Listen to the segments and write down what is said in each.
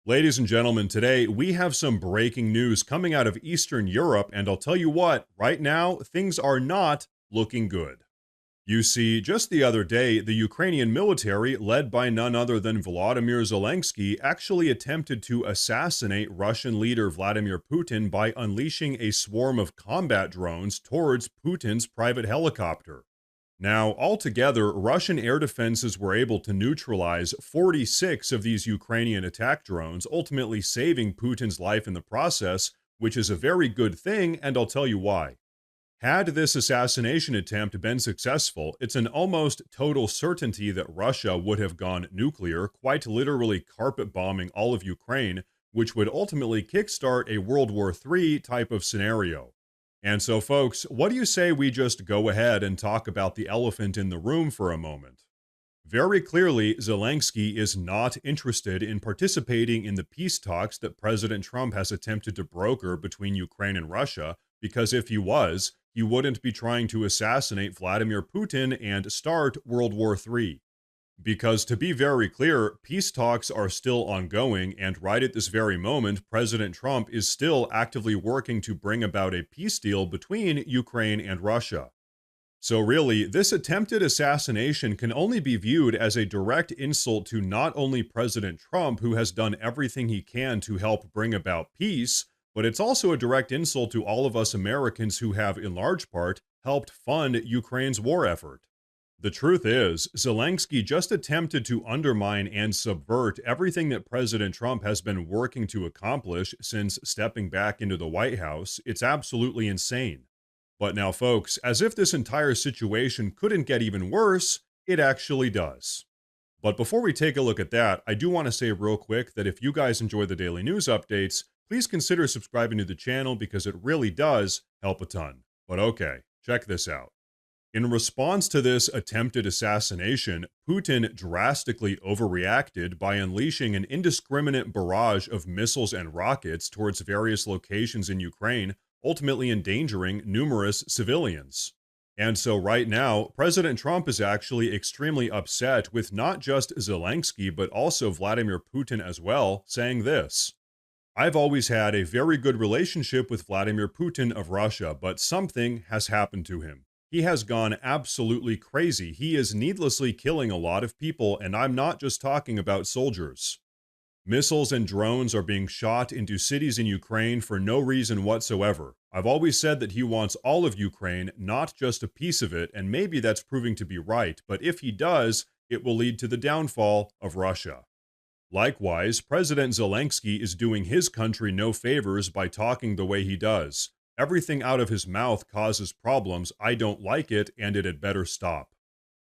Ladies and gentlemen, today we have some breaking news coming out of Eastern Europe, and I'll tell you what, right now, things are not looking good. You see, just the other day, the Ukrainian military, led by none other than Volodymyr Zelenskyy, actually attempted to assassinate Russian leader Vladimir Putin by unleashing a swarm of combat drones towards Putin's private helicopter. Now, altogether, Russian air defenses were able to neutralize 46 of these Ukrainian attack drones, ultimately saving Putin's life in the process, which is a very good thing, and I'll tell you why. Had this assassination attempt been successful, it's an almost total certainty that Russia would have gone nuclear, quite literally carpet bombing all of Ukraine, which would ultimately kickstart a World War III type of scenario. And so, folks, what do you say we just go ahead and talk about the elephant in the room for a moment? Very clearly, Zelenskyy is not interested in participating in the peace talks that President Trump has attempted to broker between Ukraine and Russia, because if he was, he wouldn't be trying to assassinate Vladimir Putin and start World War III. Because to be very clear, peace talks are still ongoing, and right at this very moment, President Trump is still actively working to bring about a peace deal between Ukraine and Russia. So really, this attempted assassination can only be viewed as a direct insult to not only President Trump, who has done everything he can to help bring about peace, but it's also a direct insult to all of us Americans who have, in large part, helped fund Ukraine's war effort. The truth is, Zelenskyy just attempted to undermine and subvert everything that President Trump has been working to accomplish since stepping back into the White House. It's absolutely insane. But now, folks, as if this entire situation couldn't get even worse, it actually does. But before we take a look at that, I do want to say real quick that if you guys enjoy the daily news updates, please consider subscribing to the channel because it really does help a ton. But okay, check this out. In response to this attempted assassination, Putin drastically overreacted by unleashing an indiscriminate barrage of missiles and rockets towards various locations in Ukraine, ultimately endangering numerous civilians. And so right now, President Trump is actually extremely upset with not just Zelenskyy, but also Vladimir Putin as well, saying this: "I've always had a very good relationship with Vladimir Putin of Russia, but something has happened to him. He has gone absolutely crazy. He is needlessly killing a lot of people, and I'm not just talking about soldiers. Missiles and drones are being shot into cities in Ukraine for no reason whatsoever. I've always said that he wants all of Ukraine, not just a piece of it, and maybe that's proving to be right, but if he does, it will lead to the downfall of Russia." Likewise, President Zelenskyy is doing his country no favors by talking the way he does. Everything out of his mouth causes problems. I don't like it, and it had better stop.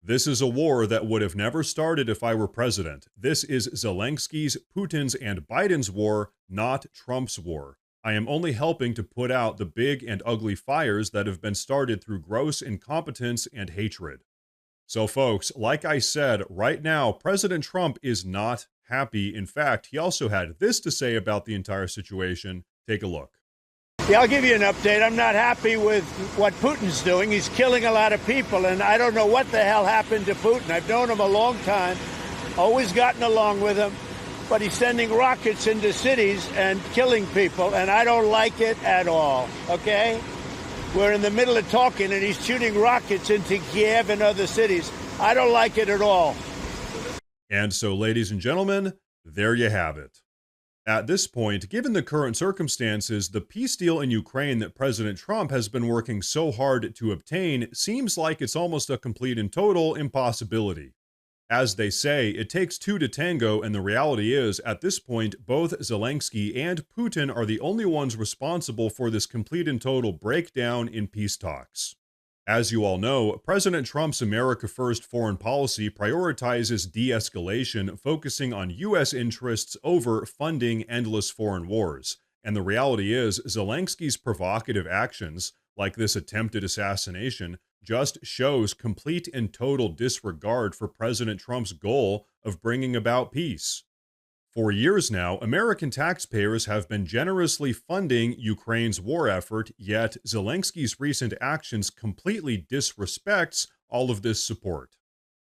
This is a war that would have never started if I were president. This is Zelenskyy's, Putin's, and Biden's war, not Trump's war. I am only helping to put out the big and ugly fires that have been started through gross incompetence and hatred. So folks, like I said, right now, President Trump is not happy. In fact, he also had this to say about the entire situation. Take a look. Yeah, I'll give you an update. I'm not happy with what Putin's doing. He's killing a lot of people, and I don't know what the hell happened to Putin. I've known him a long time, always gotten along with him, but he's sending rockets into cities and killing people, and I don't like it at all, okay? We're in the middle of talking, and he's shooting rockets into Kiev and other cities. I don't like it at all. And so, ladies and gentlemen, there you have it. At this point, given the current circumstances, the peace deal in Ukraine that President Trump has been working so hard to obtain seems like it's almost a complete and total impossibility. As they say, it takes two to tango, and the reality is, at this point, both Zelenskyy and Putin are the only ones responsible for this complete and total breakdown in peace talks. As you all know, President Trump's America First foreign policy prioritizes de-escalation, focusing on U.S. interests over funding endless foreign wars. And the reality is, Zelenskyy's provocative actions, like this attempted assassination, just shows complete and total disregard for President Trump's goal of bringing about peace. For years now, American taxpayers have been generously funding Ukraine's war effort, yet Zelenskyy's recent actions completely disrespects all of this support.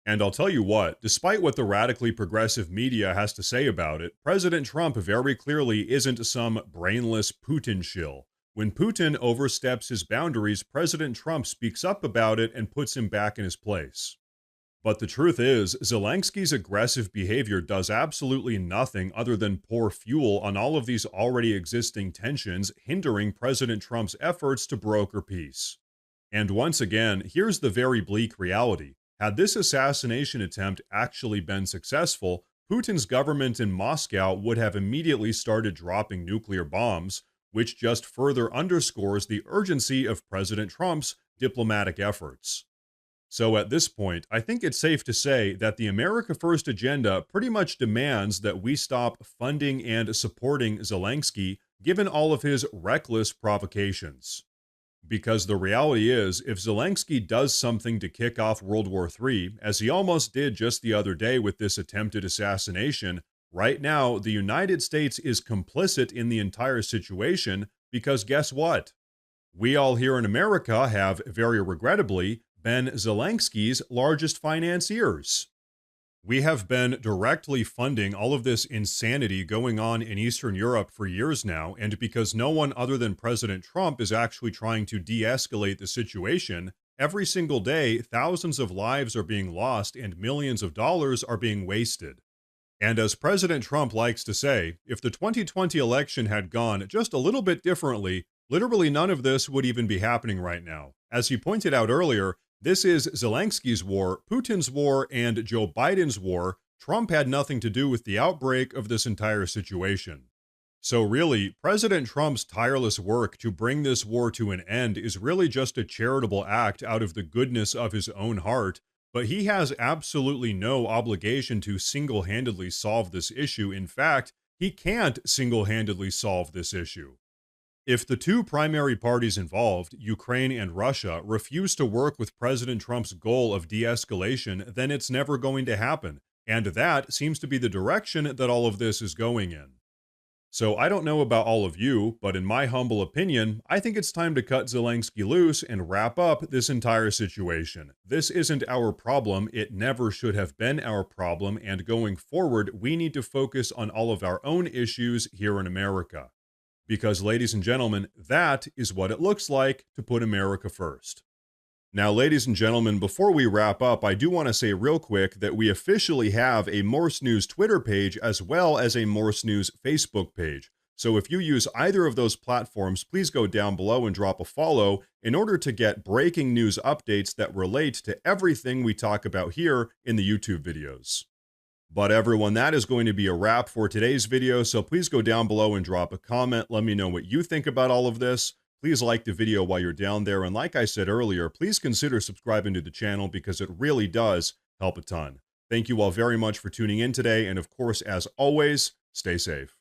And I'll tell you what, despite what the radically progressive media has to say about it, President Trump very clearly isn't some brainless Putin shill. When Putin oversteps his boundaries, President Trump speaks up about it and puts him back in his place. But the truth is, Zelensky's aggressive behavior does absolutely nothing other than pour fuel on all of these already existing tensions, hindering President Trump's efforts to broker peace. And once again, here's the very bleak reality. Had this assassination attempt actually been successful, Putin's government in Moscow would have immediately started dropping nuclear bombs, which just further underscores the urgency of President Trump's diplomatic efforts. So at this point, I think it's safe to say that the America First agenda pretty much demands that we stop funding and supporting Zelenskyy, given all of his reckless provocations. Because the reality is, if Zelenskyy does something to kick off World War III, as he almost did just the other day with this attempted assassination, right now the United States is complicit in the entire situation because guess what? We all here in America have, very regrettably, been Zelenskyy's largest financiers. We have been directly funding all of this insanity going on in Eastern Europe for years now, and because no one other than President Trump is actually trying to de-escalate the situation, every single day, thousands of lives are being lost and millions of dollars are being wasted. And as President Trump likes to say, if the 2020 election had gone just a little bit differently, literally none of this would even be happening right now. As he pointed out earlier, this is Zelenskyy's war, Putin's war, and Joe Biden's war. Trump had nothing to do with the outbreak of this entire situation. So really, President Trump's tireless work to bring this war to an end is really just a charitable act out of the goodness of his own heart, but he has absolutely no obligation to single-handedly solve this issue. In fact, he can't single-handedly solve this issue. If the two primary parties involved, Ukraine and Russia, refuse to work with President Trump's goal of de-escalation, then it's never going to happen. And that seems to be the direction that all of this is going in. So I don't know about all of you, but in my humble opinion, I think it's time to cut Zelenskyy loose and wrap up this entire situation. This isn't our problem, it never should have been our problem, and going forward, we need to focus on all of our own issues here in America. Because, ladies and gentlemen, that is what it looks like to put America first. Now, ladies and gentlemen, before we wrap up, I do want to say real quick that we officially have a Morse News Twitter page as well as a Morse News Facebook page. So if you use either of those platforms, please go down below and drop a follow in order to get breaking news updates that relate to everything we talk about here in the YouTube videos. But everyone, that is going to be a wrap for today's video, so please go down below and drop a comment. Let me know what you think about all of this. Please like the video while you're down there, and like I said earlier, please consider subscribing to the channel because it really does help a ton. Thank you all very much for tuning in today, and of course, as always, stay safe.